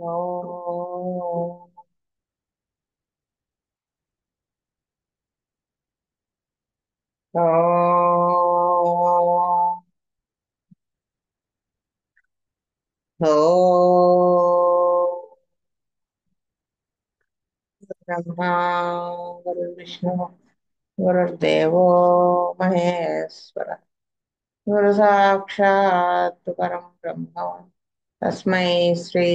ఓం ఓం ఓం బ్రహ్మా గురు విష్ణు గురుర్దేవో మహేశ్వర గురు సాక్షాత్ పరం బ్రహ్మ తస్మై శ్రీ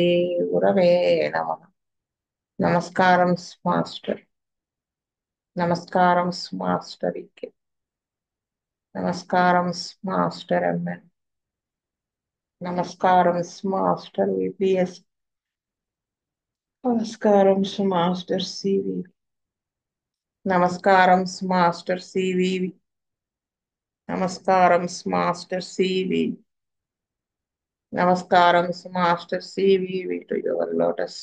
గురవే నమః. నమస్కారం మాస్టర్. నమస్కారం మాస్టర్కి. నమస్కారం మాస్టర్ ఎంఎన్. నమస్కారం మాస్టర్ విపిఎస్. నమస్కారం మాస్టర్ సివి. నమస్కారం మాస్టర్ సివివి. నమస్కారం మాస్టర్ సివి. నమస్కారం master CVV to your lotus.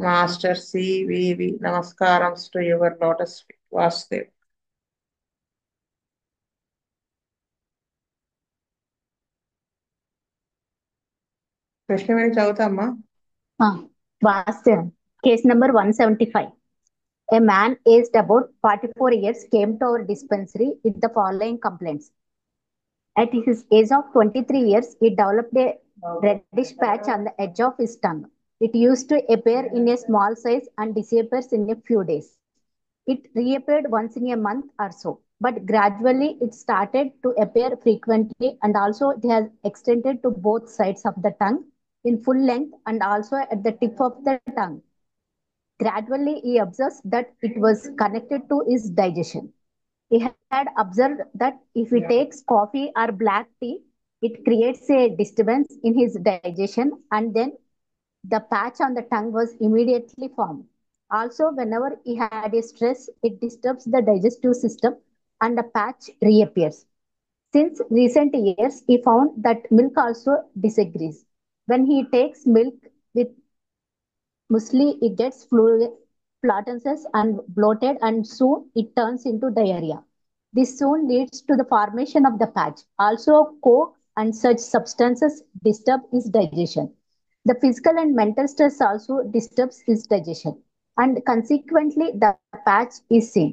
Master CVV నమస్కారం to your lotus Vasudev. Krishnaveni చదువుతామ్మా. Vasu, case number 175. A man aged about 44 years came to our dispensary with the following complaints. At his age of 23 years, he developed a reddish patch on the edge of his tongue. It used to appear in a small size and disappears in a few days. It reappeared once in a month or so, but gradually it started to appear frequently, and also it has extended to both sides of the tongue in full length and also at the tip of the tongue. Gradually, he observes that it was connected to his digestion. He had observed that if he takes coffee or black tea, it creates a disturbance in his digestion, and then the patch on the tongue was immediately formed. Also, whenever he had a stress, it disturbs the digestive system and the patch reappears. Since recent years, he found that milk also disagrees. When he takes milk with muesli, it gets flatulences and bloated, and soon it turns into diarrhea. This soon leads to the formation of the patch. Also, coke and such substances disturb his digestion. The physical and mental stress also disturbs his digestion, and consequently, the patch is seen.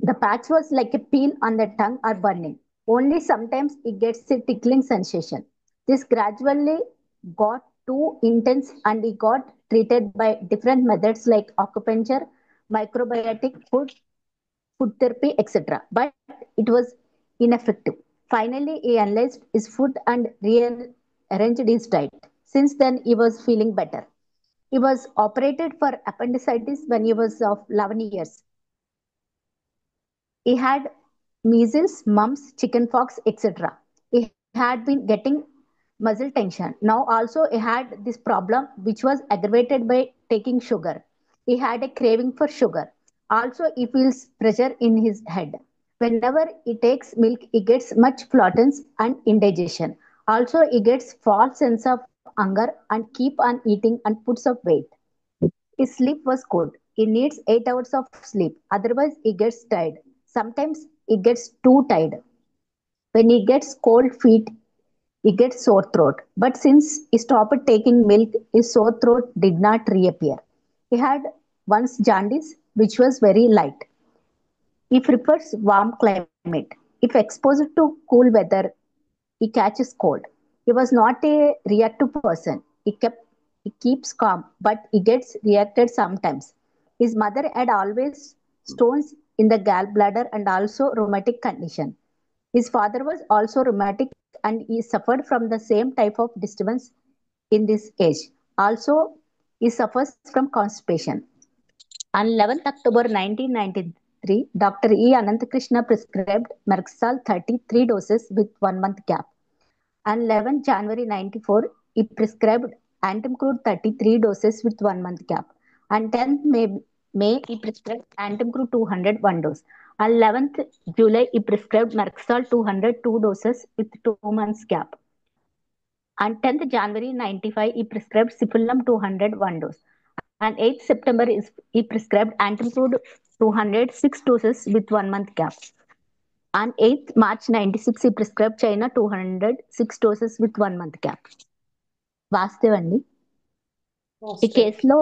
The patch was like a peel on the tongue or burning. Only sometimes it gets a tickling sensation. This gradually got too intense and he got treated by different methods like acupuncture, microbiotic food therapy, etc. But it was ineffective. Finally, he analyzed his food and rearranged his diet. Since then, he was feeling better. He was operated for appendicitis when he was of 11 years. He had measles, mumps, chickenpox, etc. He had been getting muscle tension. Now also he had this problem which was aggravated by taking sugar. He had a craving for sugar. Also he feels pressure in his head. Whenever he takes milk, he gets much flatulence and indigestion. Also he gets false sense of hunger and keep on eating and puts up weight. His sleep was good. He needs 8 hours of sleep. Otherwise, he gets tired. Sometimes he gets too tired. When he gets cold feet, he gets sore throat. But since he stopped taking milk, his sore throat did not reappear. He had once jaundice, which was very light. He prefers warm climate. If exposed to cool weather, he catches cold. He was not a reactive person. He keeps calm, but he gets reacted sometimes. His mother had always stones in the gallbladder and also rheumatic condition. His father was also rheumatic and he suffered from the same type of disturbance in this age. Also, he suffers from constipation. On 11th October 1993, Dr. E. Ananthakrishna prescribed Merxal 33 doses with 1 month gap. On 11 January 94, he prescribed Antimcrude 33 doses with 1 month gap. On 10th May he prescribed Antimcrude 200 one dose. On 11th July, he prescribed Merxol 202 doses with 2 months gap. On 10th January 95, he prescribed Cipulam 200 one dose. On 8th September, he prescribed Antimcrude 206 doses with 1 month gap. On 8th March 96, he prescribed China 206 doses with 1 month gap. Vastav అండి. ఈ వాస్తవ్. కేసులో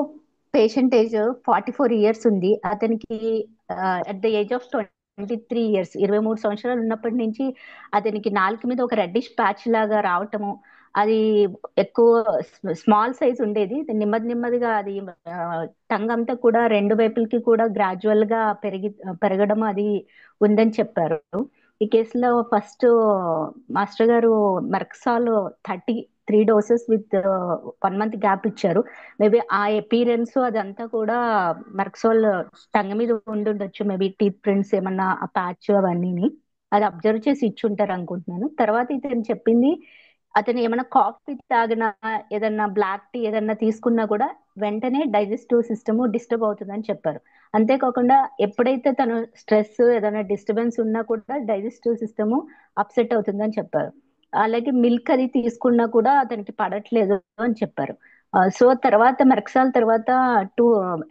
patient age 44 years ఉంది. అతనికి at the age of 23 years 23 సంవత్సరాలు ఉన్నప్పటి నుంచి అతనికి నాలుక మీద ఒక రెడ్డిష్ ప్యాచ్ లాగా రావటము, అది ఎక్కువ స్మాల్ సైజ్ ఉండేది. నెమ్మది నెమ్మదిగా అది టంగ్ అంతా కూడా రెండు వైపులకి కూడా గ్రాడ్యువల్ గా పెరగడం అది ఉందని చెప్పారు. ఈ కేసులో ఫస్ట్ మాస్టర్ గారు merc sol 33 doses with 1 month gap ఇచ్చారు. మేబీ ఆ ఎపీరియన్స్ అదంతా కూడా మెర్క్సోల్ టంగ్ మీద ఉండుండొచ్చు. మేబీ టీత్ ప్రింట్స్ ఏమన్నా ఆ ప్యాచ్ అవన్నీని అది అబ్జర్వ్ చేసి ఇచ్చుంటారు అనుకుంటున్నాను. తర్వాత ఇతను చెప్పింది, అతను ఏమైనా కాఫీ తాగినా, ఏదన్నా బ్లాక్ టీ ఏదన్నా తీసుకున్నా కూడా వెంటనే డైజెస్టివ్ సిస్టమ్ డిస్టర్బ్ అవుతుందని చెప్పారు. అంతేకాకుండా ఎప్పుడైతే తను స్ట్రెస్ ఏదైనా డిస్టర్బెన్స్ ఉన్నా కూడా డైజెస్టివ్ సిస్టమ్ అప్సెట్ అవుతుందని చెప్పారు. అలాగే మిల్క్ అది తీసుకున్నా కూడా అతనికి పడట్లేదు అని చెప్పారు. సో తర్వాత మెర్క్సాల్ తర్వాత టూ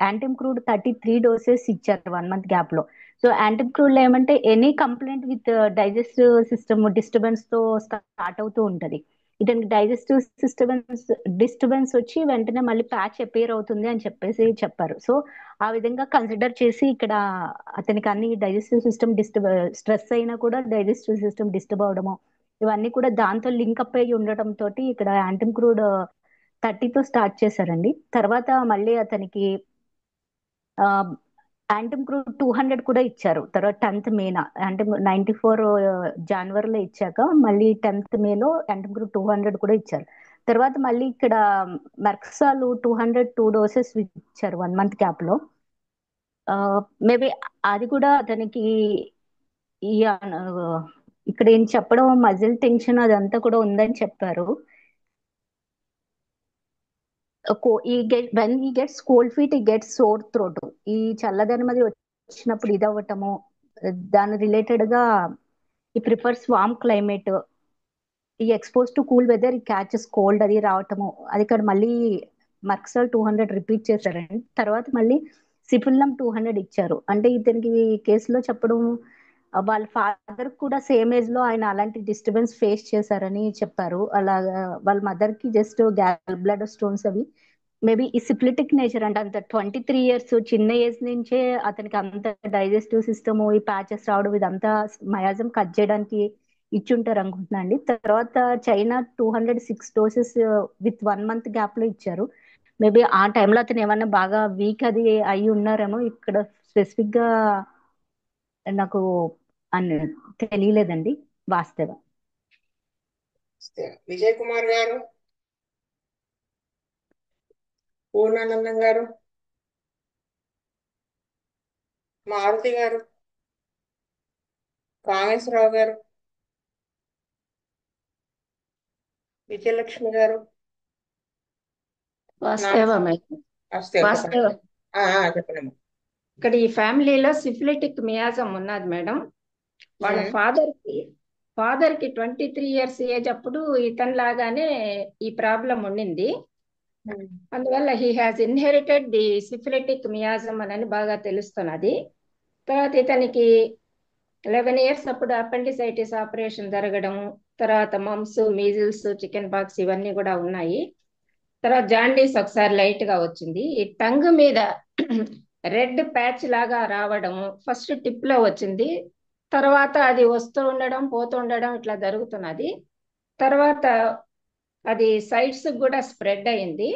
యాంటిమ్ క్రూడ్ 33 doses ఇచ్చారు 1 month గ్యాప్ లో. సో యాంటిమ్ క్రూడ్ లో ఏమంటే any complaint with digestive system disturbance తో స్టార్ట్ అవుతూ ఉంటది. ఇతనికి డైజెస్టివ్ డిస్టర్బెన్స్ వచ్చి వెంటనే మళ్ళీ ప్యాచ్ అపేర్ అవుతుంది అని చెప్పేసి చెప్పారు. సో ఆ విధంగా కన్సిడర్ చేసి ఇక్కడ అతనికి అన్ని డైజెస్టివ్ సిస్టమ్ స్ట్రెస్ అయినా కూడా డైజెస్టివ్ సిస్టమ్ డిస్టర్బ్ అవడము, ఇవన్నీ కూడా దాంతో లింక్ అప్ అయ్యి ఉండటం తోటి ఇక్కడ యాంటిమ్ క్రూడ్ 30తో స్టార్ట్ చేశారండి. తర్వాత మళ్ళీ అతనికి యాంటిమ్ క్రూడ్ 200 కూడా ఇచ్చారు. తర్వాత 10th May అంటే 94 జనవరిలో ఇచ్చాక మళ్ళీ 10th May యాంటిమ్ క్రూడ్ 200 కూడా ఇచ్చారు. తర్వాత మళ్ళీ ఇక్కడ మెర్క్సాల్ 202 doses ఇచ్చారు 1 month గ్యాప్ లో. మేబీ అది కూడా అతనికి ఈ ఇక్కడ ఏం చెప్పడం మజిల్ టెన్షన్ అదంతా కూడా ఉందని చెప్పారు. వెన్ ఈ గెట్స్ కోల్డ్ ఫీట్ ఈ గెట్స్ సోర్ థ్రోట్, ఈ చల్లదనం అది వచ్చినప్పుడు ఇది అవ్వటము, దాని రిలేటెడ్ గా ఈ ప్రిఫర్స్ వామ్ క్లైమేట్, ఈ ఎక్స్పోజ్ టు కూల్ వెదర్ ఈ క్యాచెస్ కోల్డ్ అది రావటము, అది ఇక్కడ మళ్ళీ మర్క్సల్ 200 రిపీట్ చేశారండి. తర్వాత మళ్ళీ సిఫిల్లం 200 ఇచ్చారు. అంటే ఇతనికి ఈ కేసులో చెప్పడం వాళ్ళ ఫాదర్ కూడా సేమ్ ఏజ్ లో ఆయన అలాంటి డిస్టర్బెన్స్ ఫేస్ చేశారని చెప్పారు. అలాగా వాళ్ళ మదర్ కి జస్ట్ గ్యాల్ బ్లాడర్ స్టోన్స్ అవి, మేబీ ఈ సిప్లిటిక్ నేచర్ అంటే అంత 23 years చిన్న ఏజ్ నుంచే అతనికి అంత డైజెస్టివ్ సిస్టమ్ ఈ ప్యాచెస్ రావడం ఇదంతా మయాజం కట్ చేయడానికి ఇచ్చుంటారు అనుకుంటున్నా అండి. తర్వాత China 206 doses with 1 month gap లో ఇచ్చారు. మేబీ ఆ టైంలో అతను ఏమన్నా బాగా వీక్ అది అయి ఉన్నారేమో. ఇక్కడ స్పెసిఫిక్ గా నాకు అని తెలియలేదండి వాస్తవ. విజయ్ కుమార్ గారు, పూర్ణానందం గారు, మారుతి గారు, కామేశ్వరరావు గారు, విజయలక్ష్మి గారు, వాస్తవ మేడం. చెప్పండి. వాస్తవ. చెప్పండి. ఇక్కడ ఈ ఫ్యామిలీలో సిఫిలిటిక్ మియాజం ఉన్నది మేడం. వాళ్ళ ఫాదర్ కి 23 years ఏజ్ అప్పుడు ఇతని లాగానే ఈ ప్రాబ్లం ఉండింది. అందువల్ల he has inherited the syphilitic miasm అని బాగా తెలుస్తున్నది. తర్వాత ఇతనికి 11 years అప్పుడు అపెండిసైటిస్ ఆపరేషన్ జరగడం, తర్వాత మమ్స్, మీజిల్స్, చికెన్ పాక్స్ ఇవన్నీ కూడా ఉన్నాయి. తర్వాత జాండీస్ ఒకసారి లైట్ గా వచ్చింది. ఈ టంగ్ మీద రెడ్ ప్యాచ్ లాగా రావడం ఫస్ట్ టిప్ లో వచ్చింది. తర్వాత అది వస్తూ ఉండడం పోతూ ఉండడం ఇట్లా జరుగుతున్నది. తర్వాత అది సైడ్స్ కూడా స్ప్రెడ్ అయింది.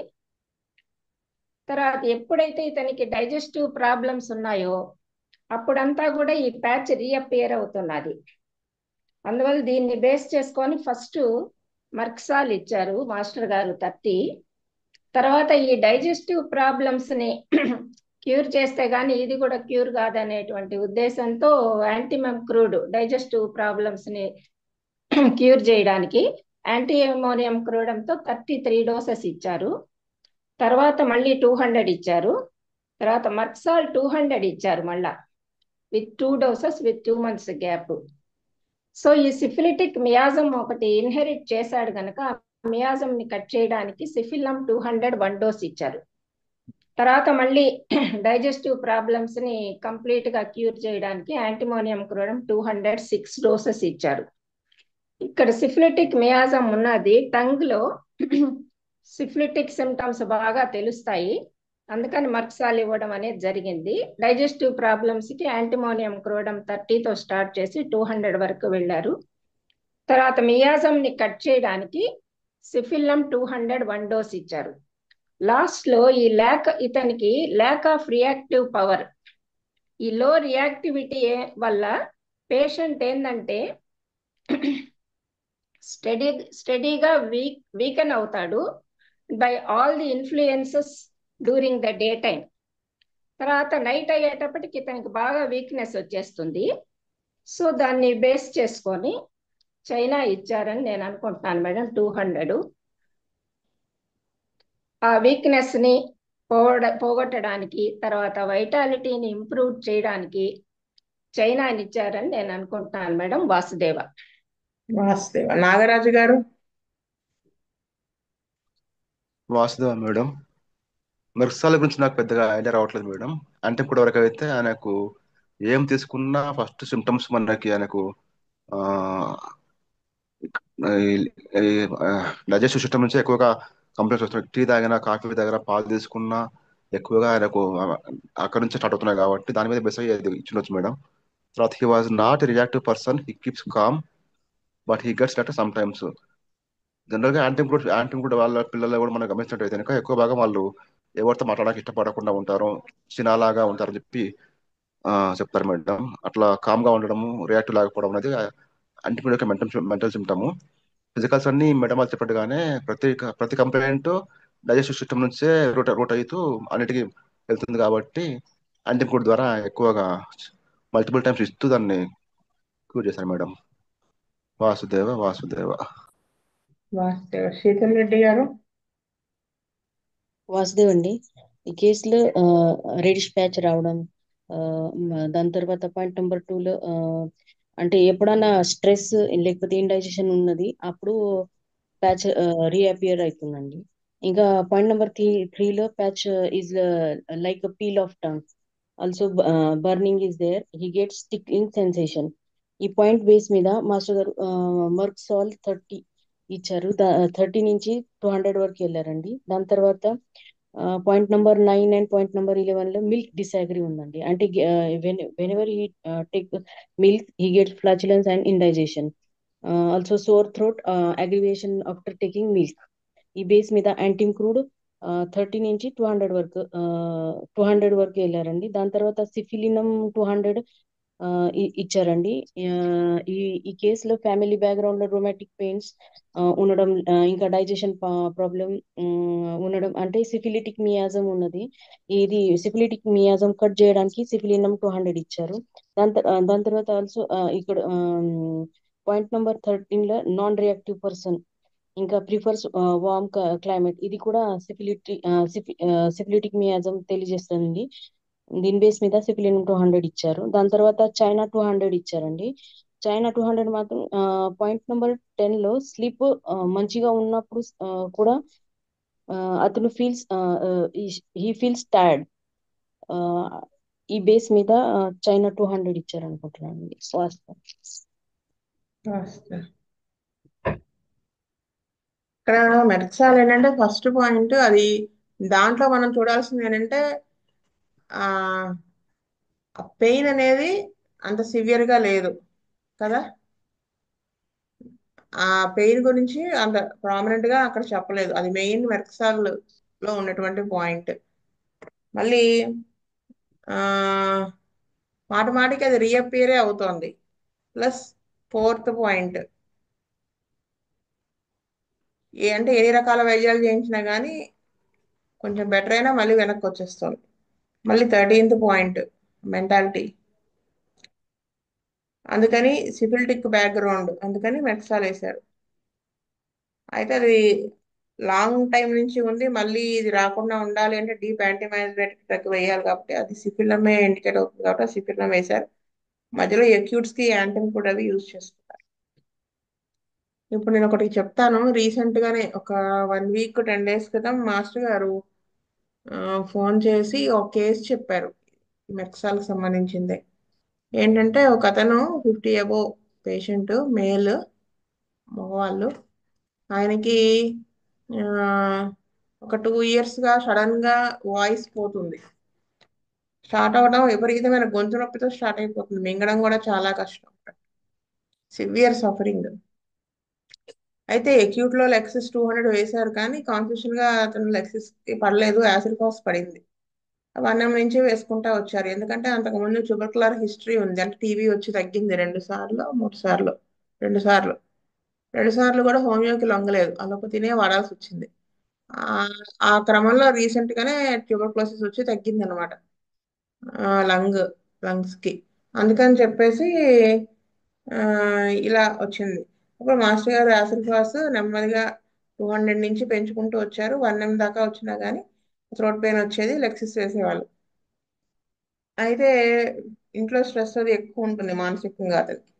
తర్వాత ఎప్పుడైతే ఇతనికి డైజెస్టివ్ ప్రాబ్లమ్స్ ఉన్నాయో అప్పుడంతా కూడా ఈ ప్యాచ్ రీఅపియర్ అవుతున్నది. అందువల్ల దీన్ని బేస్ చేసుకొని ఫస్ట్ మర్క్సాల్ ఇచ్చారు మాస్టర్ గారు 30. తర్వాత ఈ డైజెస్టివ్ ప్రాబ్లమ్స్ ని క్యూర్ చేస్తే గానీ ఇది కూడా క్యూర్ కాదనేటువంటి ఉద్దేశంతో యాంటిమమ్ క్రూడ్ డైజెస్టివ్ ప్రాబ్లమ్స్ ని క్యూర్ చేయడానికి యాంటీ అమోనియం క్రూడంతో 33 doses ఇచ్చారు. తర్వాత మళ్ళీ 200 ఇచ్చారు. తర్వాత మర్క్సాల్ 200 ఇచ్చారు మళ్ళా with 2 doses with 2 months gap. So ఈ సిఫిలిటిక్ మియాజం ఒకటి ఇన్హెరిట్ చేశాడు గనక మియాజం ని కట్ చేయడానికి సిఫిల్లం 200 1 dose ఇచ్చారు. తర్వాత మళ్ళీ డైజెస్టివ్ ప్రాబ్లమ్స్ ని కంప్లీట్ గా క్యూర్ చేయడానికి యాంటిమోనియం క్రోడం 206 doses ఇచ్చారు. ఇక్కడ సిఫిలిటిక్ మియాజం ఉన్నది టంగ్ లో సిఫిలిటిక్ సిమ్టమ్స్ బాగా తెలుస్తాయి. అందుకని మర్క్సాల్ ఇవ్వడం అనేది జరిగింది. డైజెస్టివ్ ప్రాబ్లమ్స్ కి యాంటిమోనియం క్రోడమ్ 30తో స్టార్ట్ చేసి 200 వరకు వెళ్ళారు. తర్వాత మియాజమ్ ని కట్ చేయడానికి సిఫిల్లం 200 1 డోస్ ఇచ్చారు. లాస్ట్ లో ఇతనికి ల్యాక్ ఆఫ్ రియాక్టివ్ పవర్, ఈ లో రియాక్టివిటీ వల్ల పేషెంట్ ఏంటంటే స్టడీగా వీకెన్ అవుతాడు by all the influences during the day time. తర్వాత నైట్ అయ్యేటప్పటికి ఇతనికి బాగా వీక్నెస్ వచ్చేస్తుంది. సో దాన్ని బేస్ చేసుకొని చైనా ఇచ్చారని నేను అనుకుంటున్నాను మేడం. 200 ఆ వీక్నెస్ ని పోగొట్టడానికి, తర్వాత వైటాలిటీని ఇంప్రూవ్ చేయడానికి చైనాని ఇచ్చారని నేను అనుకుంటున్నాను మేడం. వాసుదేవ. నాగరాజు గారు. వాసుదేవ మేడం. మెర్సాల గురించి నాకు పెద్దగా ఐడియా రావట్లేదు మేడం. అంటే ఇప్పుడు వరకు అయితే ఆయనకు ఏం తీసుకున్నా ఫస్ట్ సిమ్టమ్స్ మనకి ఆయనకు డైజెస్టివ్ సిస్టమ్ నుంచి ఎక్కువగా కంప్లైంట్స్ వస్తున్నాయి. టీ తాగినా, కాఫీ తాగినా, పాలు తీసుకున్నా ఎక్కువగా ఆయనకు అక్కడ నుంచి స్టార్ట్ అవుతున్నాయి కాబట్టి దాని మీద బెస్ అయ్యి ఇచ్చిండొచ్చు మేడం. తర్వాత he was not reactive person, he keeps calm but he gets later some times. General గా యాంటీ కూడా వాళ్ళ పిల్లలు కూడా మనం గమనించినట్టయితే కనుక ఎక్కువ భాగం వాళ్ళు ఎవరితో మాట్లాడడానికి ఇష్టపడకుండా ఉంటారు, చిన్నలాగా ఉంటారని చెప్పి చెప్తారు మేడం. అట్లా కామ్ గా ఉండడము, రియాక్టివ్ లేకపోవడం అనేది యాంటీ యొక్క మెంటల్ సిమ్టమ్. ఫిజికల్స్ అన్ని మేడం వాళ్ళు చెప్పట్టుగానే ప్రతి కంప్లైంట్ డైజెస్టివ్ సిస్టమ్ నుంచే రూట్ అవుతూ అన్నిటికీ వెళ్తుంది కాబట్టి యాంటీకోడ్ ద్వారా ఎక్కువగా మల్టిపుల్ టైమ్స్ ఇస్తూ దాన్ని క్యూర్ చేశారు మేడం. వాసుదేవ వాసుదేవ. శీతల్ రెడ్డి గారు. వాసుదేవ్ అండి. ఈ కేసులో రెడిష్ ప్యాచ్ రావడం, దాని తర్వాత పాయింట్ నెంబర్ 2లో అంటే ఎప్పుడన్నా స్ట్రెస్ లేకపోతే ఇండైజెషన్ ఉన్నది అప్పుడు ప్యాచ్ రీఅపియర్ అవుతుందండి. ఇంకా పాయింట్ నెంబర్ 3లో patch is like peel off tongue, also burning is there, he gets stickling sensation. ఈ పాయింట్ బేస్ మీద మాస్టర్ గారు మర్క్సాల్ 30 ఇచ్చారు. 30 నుంచి 200 వరకు వెళ్ళారండి. దాని తర్వాత point number 9 and point number 11 లో మిల్క్ డిసాగ్రీ ఉందండి. అంటే whenever he take milk he gets flatulence and indigestion, also sore throat, aggravation after taking milk. ఈ బేస్ మీద యాంటీమ్ క్రూడ్ 30 నుంచి 200 వరకు వెళ్ళారండి. దాని తర్వాత సిఫిలినం 200 ఇచ్చారండి. ఈ కేసులో ఫ్యామిలీ బ్యాక్గ్రౌండ్ లో రొమాటిక్ పెయిన్స్ ఉండడం, ఇంకా డైజెషన్ ప్రాబ్లం ఉండడం, అంటే సిఫిలిటిక్ మియాజం ఉన్నది. ఇది సిఫిలిటిక్ మియాజం కట్ చేయడానికి సిఫిలినం 200 ఇచ్చారు. దాని తర్వాత ఆల్సో ఇక్కడ పాయింట్ నెంబర్ 13 లో నాన్ రియాక్టివ్ పర్సన్ ఇంకా ప్రిఫర్స్ వార్మ్ క్లైమేట్, ఇది కూడా సిఫిలిటిక్ మియాజం తెలియజేస్తుంది. దీని బేస్ మీద సిఫిలినం 200 ఇచ్చారు. దాని తర్వాత చైనా 200 ఇచ్చారండి. చైనా 200 మాత్రం పాయింట్ నెంబర్ 10 లో స్లీప్ మంచిగా ఉన్నప్పుడు కూడా అతను హీ ఫీల్స్ టైర్డ్. ఈ బేస్ మీద చైనా 200 ఇచ్చారు అనుకుంటున్నాను. ఇక్కడ మెర్క్సాల్ ఏంటంటే ఫస్ట్ పాయింట్ అది, దాంట్లో మనం చూడాల్సింది ఏంటంటే పెయిన్ అనేది అంత సివియర్ గా లేదు కదా. ఆ పెయిన్ గురించి అంత ప్రామినెంట్ గా అక్కడ చెప్పలేదు. అది మెయిన్ మెర్క్సాల్ లో ఉన్నటువంటి పాయింట్. మళ్ళీ మాటిమాటికి అది రీఅపియరే అవుతోంది. ప్లస్ ఫోర్త్ పాయింట్ అంటే ఎన్ని రకాల వైద్యాలు చేయించినా కానీ కొంచెం బెటర్ అయినా మళ్ళీ వెనక్కి వచ్చేస్తుంది. మళ్ళీ 13th పాయింట్ మెంటాలిటీ. అందుకని సిఫిలిటిక్ బ్యాక్గ్రౌండ్, అందుకని మెర్క్సాల్ వేశారు. అయితే అది లాంగ్ టైం నుంచి ఉంది, మళ్ళీ ఇది రాకుండా ఉండాలి అంటే డీప్ యాంటీమైగ్రేటిక్ డ్రగ్ వేయాలి కాబట్టి అది సిఫిలమే ఇండికేట్ అవుతుంది కాబట్టి సిఫిలం వేశారు. మధ్యలో ఎక్యూట్స్ కి యాంటీమ్ కూడా అవి యూజ్ చేస్తున్నారు. ఇప్పుడు నేను ఒకటి చెప్తాను. రీసెంట్ గానే ఒక 1 వీక్ 10 days క్రితం మాస్టర్ గారు ఫోన్ చేసి ఒక కేసు చెప్పారు, మెర్క్సాల్ సంబంధించిందే. ఏంటంటే ఒక అతను 50 అబోవ్ పేషెంట్, మేల్, మగవాళ్ళు. ఆయనకి ఒక 2 ఇయర్స్గా సడన్గా వాయిస్ పోతుంది. స్టార్ట్ అవ్వడం విపరీతమైన గొంతు నొప్పితో స్టార్ట్ అయిపోతుంది. మింగడం కూడా చాలా కష్టం. Severe suffering. అయితే acute లో లెక్సిస్ 200 వేశారు, కానీ కాన్ఫ్యూషన్ గా అతను లెక్సిస్ కి పడలేదు, యాసిడ్ ఫాస్ పడింది. 1M నుంచి వేసుకుంటా వచ్చారు. ఎందుకంటే అంతకుముందు ట్యూబర్కులర్ హిస్టరీ ఉంది. అంటే టీబీ వచ్చి తగ్గింది 2 సార్లు 3 సార్లు, 2 సార్లు. 2 సార్లు కూడా హోమియోకి లొంగలేదు, అలోపతినే వాడాల్సి వచ్చింది. ఆ క్రమంలో రీసెంట్ గానే ట్యూబర్కులోసిస్ వచ్చి తగ్గింది అనమాట లంగ్స్ కి. అందుకని చెప్పేసి ఆ, ఇలా వచ్చింది. అప్పుడు మాస్టర్ గారు యాసిడ్ ఫాస్ నెమ్మదిగా 200 నుంచి పెంచుకుంటూ వచ్చారు. 1M దాకా వచ్చినా కానీ థ్రోట్ పెయిన్ వచ్చేది, లెక్సిస్ వేసేవాళ్ళు. అయితే ఇంట్లో స్ట్రెస్ అది ఎక్కువ ఉంటుంది మానసికంగా అతనికి.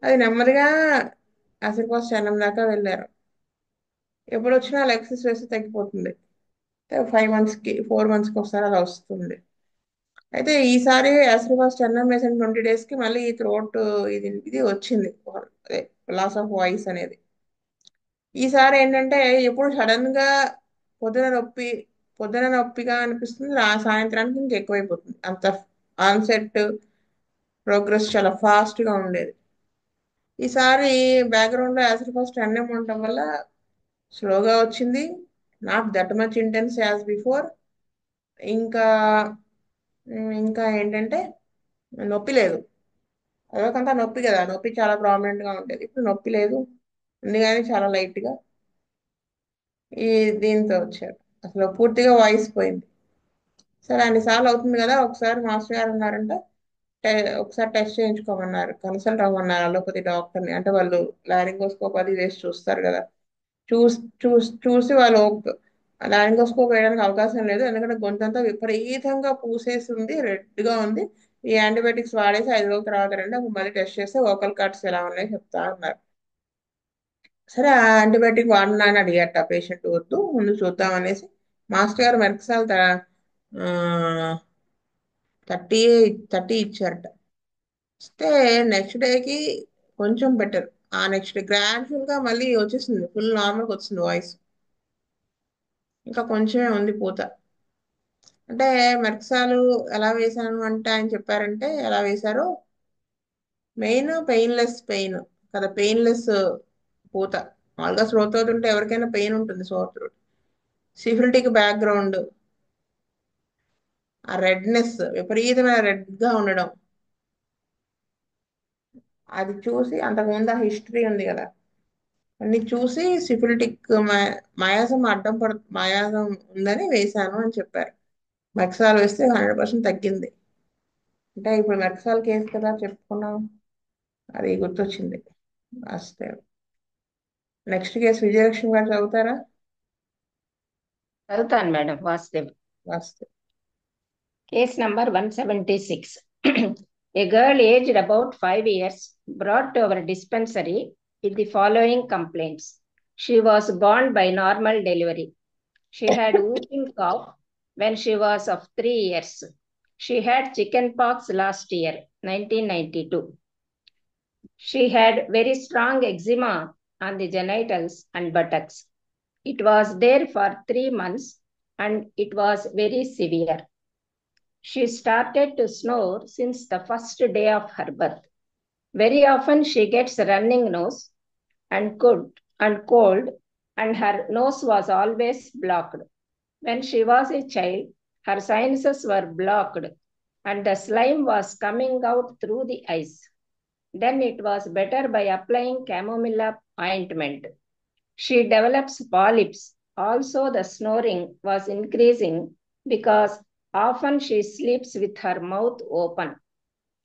అది నెమ్మదిగా యాసిడ్ ఫాస్ 10M దాకా వెళ్ళారు. ఎప్పుడు వచ్చినా లెక్సిస్ వేస్తే తగ్గిపోతుంది. 5 మంత్స్కి 4 మంత్స్కి ఒకసారి అలా వస్తుంది. అయితే ఈసారి యాసిడ్ ఫాస్ 10M వేసిన 20 డేస్కి మళ్ళీ ఈ థ్రోట్ ఇది వచ్చింది, అదే లాస్ ఆఫ్ వాయిస్ అనేది. ఈసారి ఏంటంటే ఎప్పుడు సడన్ గా పొద్దున నొప్పి పొద్దున నొప్పిగా అనిపిస్తుంది, ఆ సాయంత్రానికి ఇంక ఎక్కువైపోతుంది. అంత ఆన్సెట్ ప్రోగ్రెస్ చాలా ఫాస్ట్ గా ఉండేది. ఈసారి బ్యాక్గ్రౌండ్ లో యాసిడ్ ఫాస్ట్ 10M ఉండటం వల్ల స్లోగా వచ్చింది. Not that much intense as before. ఇంకా ఇంకా ఏంటంటే నొప్పి లేదు. అదొకంతా నొప్పి కదా, నొప్పి చాలా ప్రామినెంట్ గా ఉండేది. ఇప్పుడు నొప్పి లేదు, ఉంది కానీ చాలా లైట్ గా. ఈ దీంతో వచ్చారు, అసలు పూర్తిగా వాయిస్ పోయింది. సరే అన్నిసార్లు అవుతుంది కదా, ఒకసారి మాస్టర్ గారు అన్నారంటే ఒకసారి టెస్ట్ చేయించుకోమన్నారు, కన్సల్ట్ అవ్వమన్నారు అలోపతి డాక్టర్ని. అంటే వాళ్ళు లారింగోస్కోప్ అది వేసి చూస్తారు కదా. చూసి వాళ్ళు లారింగోస్కోప్ వేయడానికి అవకాశం లేదు, ఎందుకంటే గొంతంతా విపరీతంగా పూసేసి ఉంది, రెడ్ గా ఉంది. ఈ యాంటీబయాటిక్స్ వాడేసి 5 రోజుల తర్వాత రండి, అప్పుడు మళ్ళీ టెస్ట్ చేస్తే వోకల్ కార్డ్స్ ఎలా ఉన్నాయో చెప్తా అన్నారు. సరే ఆ యాంటీబయాటిక్ వాడినా అని అడిగట పేషెంట్. వద్దు, ముందు చూద్దాం అనేసి మాస్టర్ గారు మెర్క్సాల్ 30 30 ఇచ్చారట. ఇస్తే నెక్స్ట్ డేకి కొంచెం బెటర్. ఆ నెక్స్ట్ డే గ్రాడ్యువల్ గా మళ్ళీ వచ్చేసింది, ఫుల్ నార్మల్గా వచ్చింది వాయిస్. ఇంకా కొంచెమే ఉంది పూత. అంటే మెర్క్సాలు ఎలా వేశాను అంటే ఆయన చెప్పారంటే ఎలా వేశారో, మెయిన్ పెయిన్లెస్ పెయిన్ కదా, పెయిన్లెస్ పూత. మామూలుగా స్లో థ్రోట్ ఉంటే ఎవరికైనా పెయిన్ ఉంటుంది, స్లో థ్రోట్. సిఫిలిటిక్ బ్యాక్గ్రౌండ్, ఆ రెడ్నెస్ విపరీతమైన రెడ్ గా ఉండడం, అది చూసి అంతకుముందు ఆ హిస్టరీ ఉంది కదా, అన్ని చూసి సిఫిలిటిక్ మయాసం మయాసం ఉందని వేశాను అని చెప్పారు. మెక్సాల్ వేస్తే 100% తగ్గింది. అంటే ఇప్పుడు మెక్సాల్ కేసు కదా చెప్పుకున్నాం, అది గుర్తొచ్చింది వస్తే. నెక్స్ట్ కేసు విజయలక్ష్మి గారు చదువుతారా? చదువుతాను మేడం. వాసుదేవ్. వస్తే Case number 176. A girl aged about 5 years brought to our dispensary with the following complaints. She was born by normal delivery. She had whooping cough when she was of 3 years. She had chickenpox last year, 1992. She had very strong eczema on the genitals and buttocks. It was there for 3 months and it was very severe. She started to snore since the first day of her birth. Very often she gets running nose and cold, and her nose was always blocked. When she was a child, her sinuses were blocked and the slime was coming out through the eyes. Then it was better by applying chamomilla ointment. She develops polyps. Also, the snoring was increasing because often she sleeps with her mouth open.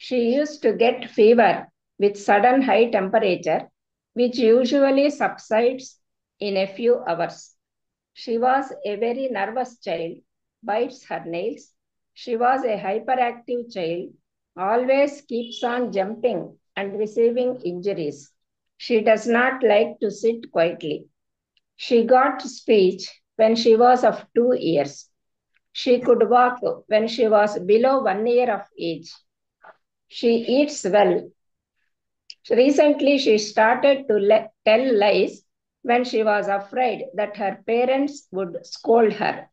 She used to get fever with sudden high temperature, which usually subsides in a few hours. She was a very nervous child, bites her nails. She was a hyperactive child, always keeps on jumping and receiving injuries. She does not like to sit quietly. She got speech when she was of 2 years. She could walk when she was below 1 year of age. She eats well. Recently, she started to tell lies when she was afraid that her parents would scold her.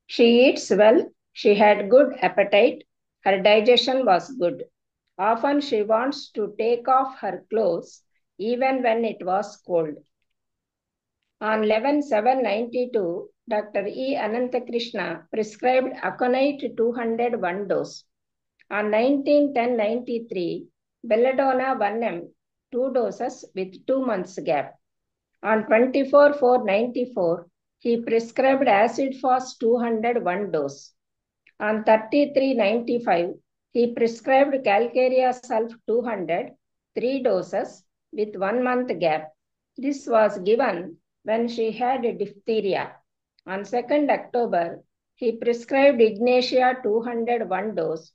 She eats well, she had good appetite, her digestion was good. Often she wants to take off her clothes even when it was cold. On 11/7/92, Dr. E. Ananthakrishna prescribed Aconite 201 dose. On 19/10/93, Belladonna 1 ml, 2 doses with 2 months gap. On 24/4/94, he prescribed Acid Fast 201 dose. On 33/95, he prescribed Calcarea Sulf 200, 3 doses with 1 month gap. This was given when she had diphtheria. On 2nd October, he prescribed Ignatia 201 dose.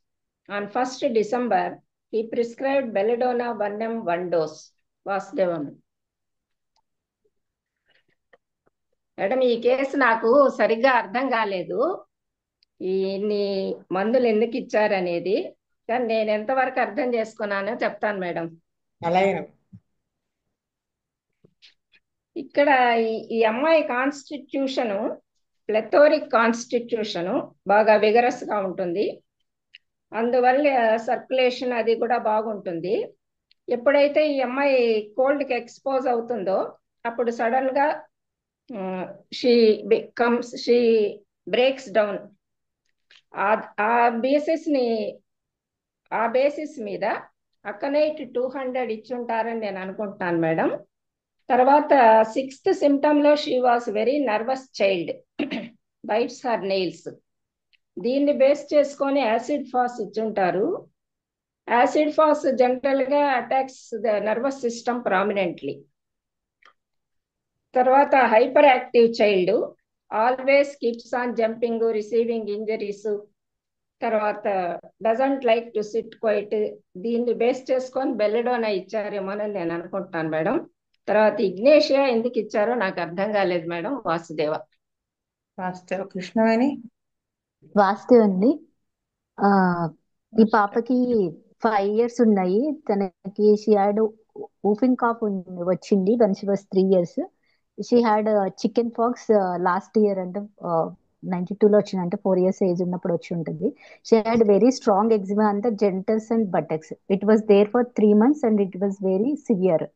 On 1st December, he prescribed Belladonna 1 ml 1 dose. వాసుదేవం. Madam, ఈ case నాకు సరిగ్గా అర్థం కాలేదు, ఇన్ని మందులు ఎందుకు ఇచ్చారనేది. కానీ నేను ఎంతవరకు అర్థం చేసుకున్నానో చెప్తాను మేడం. అలాగే. ఇక్కడ ఈ అమ్మాయి కాన్స్టిట్యూషను ప్లెథోరిక్ కాన్స్టిట్యూషను బాగా విగరస్ గా ఉంటుంది. అందువల్ల సర్క్యులేషన్ అది కూడా బాగుంటుంది. ఎప్పుడైతే ఈ అమ్మాయి కోల్డ్ కి ఎక్స్పోజ్ అవుతుందో అప్పుడు సడన్ గా షీ బ్రేక్స్ డౌన్. ఆ బేసిస్ మీద అకనైట్ 200 ఇచ్చుంటారని నేను అనుకుంటున్నాను మేడం. తర్వాత 6th symptom లో she was very nervous child, bites her nails. దీన్ని బేస్ చేసుకొని యాసిడ్ ఫాస్ ఇచ్చుంటారు. యాసిడ్ ఫాస్ జనరల్ గా attacks the nervous system prominently. తర్వాత hyper active child, always keeps on jumping, receiving injuries. తర్వాత doesn't like to sit quiet. దీన్ని base చేసుకొని belladonna ఇచ్చారేమోనని నేను అనుకుంటున్నాను మేడం. తర్వాత ఇగ్నేషియా ఎందుకు ఇచ్చారో నాకు అర్థం కాలేదు మేడం. వాసుదేవ. కృష్ణవేణి. వాస్తవండి, ఆ ఈ పాపకి 5 years ఉన్నాయి. తనకి షీ హ్యాడ్ ఊఫింగ్ కాఫ్ వచ్చింది when she was 3 years. She had chicken pox last year, అంటే 92 లో వచ్చింది, అంటే 4 years ఏజ్ ఉన్నప్పుడు వచ్చి ఉంటుంది. She had very strong eczema and genitals and buttocks. It was there for 3 months and it was very severe.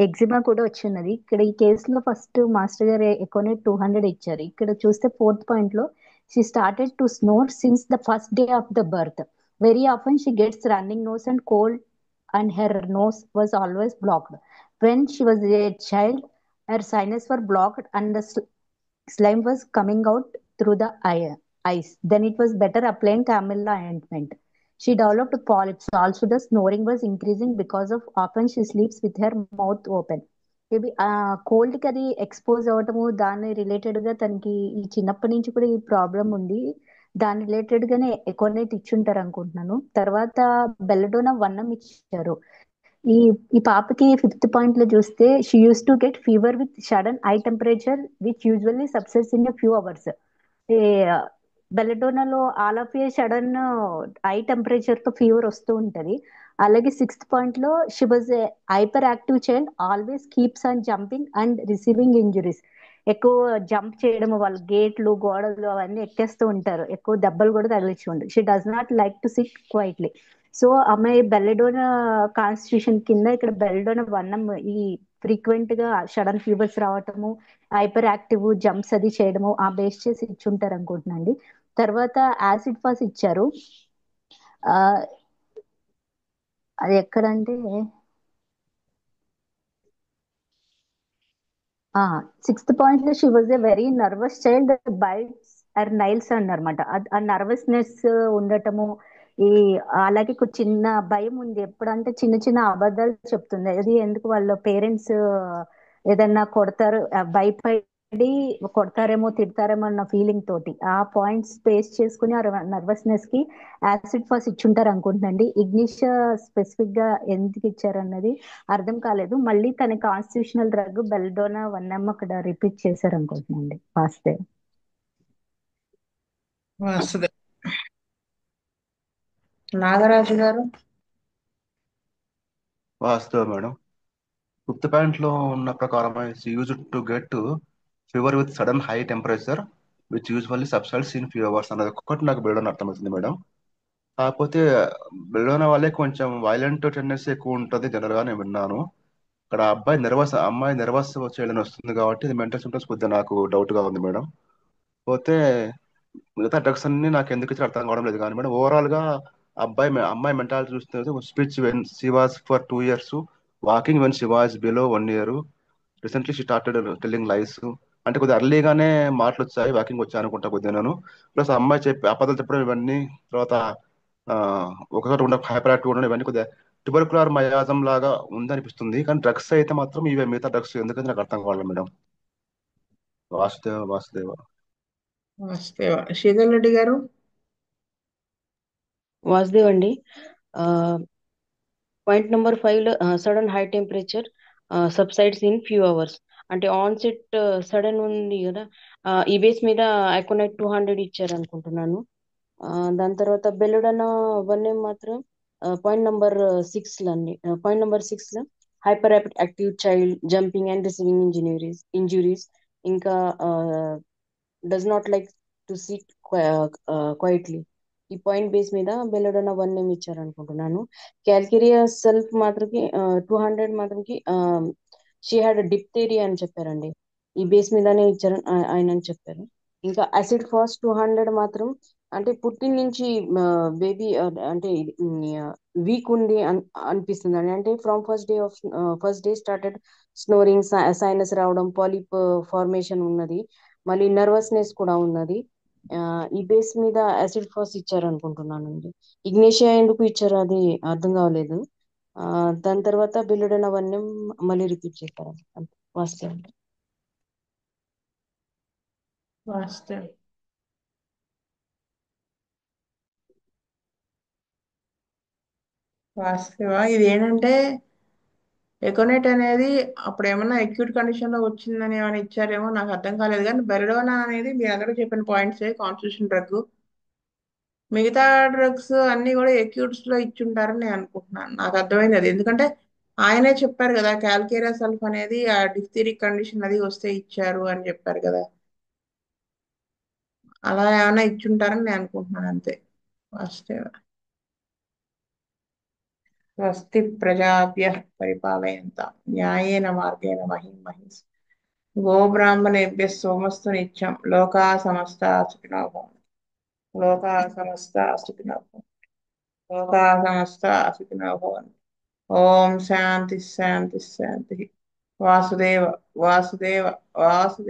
Eczema కూడా వచ్చిన్నది. ఇక్కడ ఈ కేసులో ఫస్ట్ మాస్టర్ గారు ఎకోనెట్ 200 ఇచ్చారు. ఇక్కడ చూస్తే 4th point లో she started to snore since the first day of the birth. Very often she gets running nose and cold and her nose was always blocked. When she was a child, her sinus were blocked and the slime was coming out through the eyes. Then it was better applying Camilla ointment. She developed polyps. Also, the snoring was increasing because of often she sleeps with her mouth open. ఇవి cold కి అది expose అవటము, దాని related గా తనకి ఈ చిన్నప్పటి నుంచి కూడా ఈ ప్రాబ్లం ఉంది. దాని రిలేటెడ్ గానే ఎకోనైట్ ఇచ్చుంటారు అనుకుంటున్నాను. తర్వాత బెల్లడోనా 1 ml ఇచ్చారు. ఈ పాపకి 5th point లో చూస్తే she used to get fever with sudden high temperature which usually subsides in few hours. బెల్లడోనాలో all of a sudden high temperature తో ఫీవర్ వస్తూ ఉంటది. అలాగే 6th point లో she was hyper active child, always keeps on jumping and receiving injuries. ఎక్కువ jump చేయడం, వాళ్ళ గేట్లు గోడలు అవన్నీ ఎక్కేస్తూ ఉంటారు, ఎక్కువ దెబ్బలు కూడా తగిలించి ఉండదు. She does not like to sit quietly. So అమ్మాయి బెల్లడోనా కాన్స్టిట్యూషన్ కింద ఇక్కడ బెల్లడోనా 1 ml ఈ ఫ్రీక్వెంట్ గా సడన్ ఫీవర్స్ రావటము, హైపర్ యాక్టివ్ జంప్స్ అది చేయడము ఆ బేస్ చేసి ఇచ్చుంటారు అనుకుంటున్నాండి. తర్వాత యాసిడ్ ఫాస్ ఇచ్చారు. అది ఎక్కడంటే 6th point లో she was a very nervous child, bites or nails అన్నమాట. ఆ నర్వస్నెస్ ఉండటము, అలాగే చిన్న భయం ఉంది. ఎప్పుడంటే చిన్న చిన్న అబద్ధాలు చెప్తుంది. అది ఎందుకు వాళ్ళ పేరెంట్స్ ఏదన్నా కొడతారు, భయపడి కొడతారేమో తిడతారేమో అన్న ఫీలింగ్ తోటి ఆ పాయింట్స్ బేస్ చేసుకుని ఆ నర్వస్నెస్ కి యాసిడ్ ఫాస్ ఇచ్చుంటారు అనుకుంటున్నాండి. ఇగ్నిషియా స్పెసిఫిక్ గా ఎందుకు ఇచ్చారు అన్నది అర్థం కాలేదు. మళ్ళీ తన కాన్స్టిట్యూషనల్ డ్రగ్ బెల్డోనా 1 ml అక్కడ రిపీట్ చేశారు అనుకుంటున్నాండి. వాసుదేవ్. నాగరాజు గారు. వాస్తవం మేడం. ఫిఫ్త్ పాయింట్ లో ఉన్న ప్రకారం use to get fever with sudden high temperature which usually subsides in few hours అన్నది ఒక్కటి నాకు బెల్లోని అర్థమవుతుంది మేడం. కాకపోతే బెల్లోన వాళ్ళే కొంచెం వైలెంట్ టెండెన్సీ ఎక్కువ ఉంటుంది జనరల్ గా నేను విన్నాను. ఇక్కడ అమ్మాయి నెర్వస్ చేయడం వస్తుంది కాబట్టి ఇది మెంటల్ సిమ్టమ్స్ కొద్దిగా నాకు డౌట్ గా ఉంది మేడం. పోతే మిగతా డ్రగ్స్ అన్ని నాకు ఎందుకు ఇచ్చి అర్థం కావడం లేదు కానీ మేడం ఓవరాల్ గా అమ్మాయి మెంటాలిటీ చూస్తే speech when she was for 2 years, walking when she was below 1 year, recently she started telling లైస్. అంటే కొద్దిగా అర్లీగానే మాటలు వచ్చాయి, వాకింగ్ వచ్చాయి అనుకుంటా కొద్దిగా నేను. ప్లస్ అమ్మాయి చెప్పి అబద్ధాలు చెప్పడం ఇవన్నీ, తర్వాత ఆ, ఒకసారి ఉండ హైపర్ యాక్టివ్ ఉండడం ఇవన్నీ కొద్దిగా ట్యూబర్కులర్ మయాజం లాగా ఉందనిపిస్తుంది. కానీ డ్రగ్స్ అయితే మాత్రం ఇవే మిగతా డ్రగ్స్ ఎందుకంటే నాకు అర్థం కావాలి మేడం. వాసుదేవ వాసుదేవ. వాస్తవ శ్రీధర్ రెడ్డి గారు. వాసుదేవ్ అండి. పాయింట్ నెంబర్ 5 లో sudden high temperature subsides in few hours అంటే ఆన్సెట్ సడన్ ఉంది కదా. ఈ బేస్ మీద ఐకోనైట్ 200 ఇచ్చారు అనుకుంటున్నాను. దాని తర్వాత బెల్లుడన వన్ నేమ్ మాత్రం పాయింట్ నెంబర్ 6 లో అండి. పాయింట్ నెంబర్ 6 లో hyper active child jumping and receiving injuries ఇంకా does not like to sit quietly. ఈ పాయింట్ బేస్ మీద బెల్లుడన వన్ నేమ్ ఇచ్చారు అనుకుంటున్నాను. క్యాల్కేరియా సెల్ఫ్ మాత్రకి 200 మాత్రకి షీ హ్యాడ్ డిప్తేరియా అని చెప్పారండి. ఈ బేస్ మీదనే ఇచ్చారని ఆయన అని చెప్పారు. ఇంకా యాసిడ్ ఫాస్ట్ 200 మాత్రం అంటే పుట్టిన నుంచి బేబీ అంటే వీక్ ఉంది అనిపిస్తుంది అండి. అంటే from first day started snoring, sinus రావడం, పాలిప్ ఫార్మేషన్ ఉన్నది, మళ్ళీ నర్వస్నెస్ కూడా ఉన్నది. ఈ బేస్ మీద యాసిడ్ ఫాస్ట్ ఇచ్చారు అనుకుంటున్నానండి. ఇగ్నేషియా ఎందుకు ఇచ్చారు అది అర్థం కావలేదు. దాని తర్వాత బిల్లుడన్ అవన్నీ మళ్ళీ రిపీట్ చేశారు. వాస్తవం. వాస్తవ వాస్తవ ఇది ఏంటంటే ఎకోనెట్ అనేది అప్పుడు ఏమన్నా అక్యూట్ కండిషన్ లో వచ్చిందని ఏమైనా ఇచ్చారేమో నాకు అర్థం కాలేదు. కానీ బెల్డోనా అనేది మీ అందరూ చెప్పిన పాయింట్సే కాన్స్టిట్యూషన్ డ్రగ్. మిగతా డ్రగ్స్ అన్ని కూడా ఎక్యూట్స్ లో ఇచ్చుంటారని నేను అనుకుంటున్నాను. నాకు అర్థమైంది అది. ఎందుకంటే ఆయనే చెప్పారు కదా క్యాల్కేరియా సల్ఫ్ అనేది ఆ డిఫ్థీరిక్ కండిషన్ అది వస్తే ఇచ్చారు అని చెప్పారు కదా. అలా ఏమైనా ఇచ్చుంటారని నేను అనుకుంటున్నాను అంతే. వాస్తవ స్వస్తి ప్రజాభ్యః పరిపాలయంతాం న్యాయేన మార్గేణ మహిం మహిష్ గోబ్రాహ్మణేభ్యः సోమస్తు నిత్యం లోకాः సమస్తాः సుఖినో భవంతు. లోకాः సమస్తాः సుఖినో భవంతు. లోకాः సమస్తాः సుఖినో భవంతు. ఓం శాంతి శాంతి శాంతి. వాసుదేవ వాసుదేవ వాసుదేవ.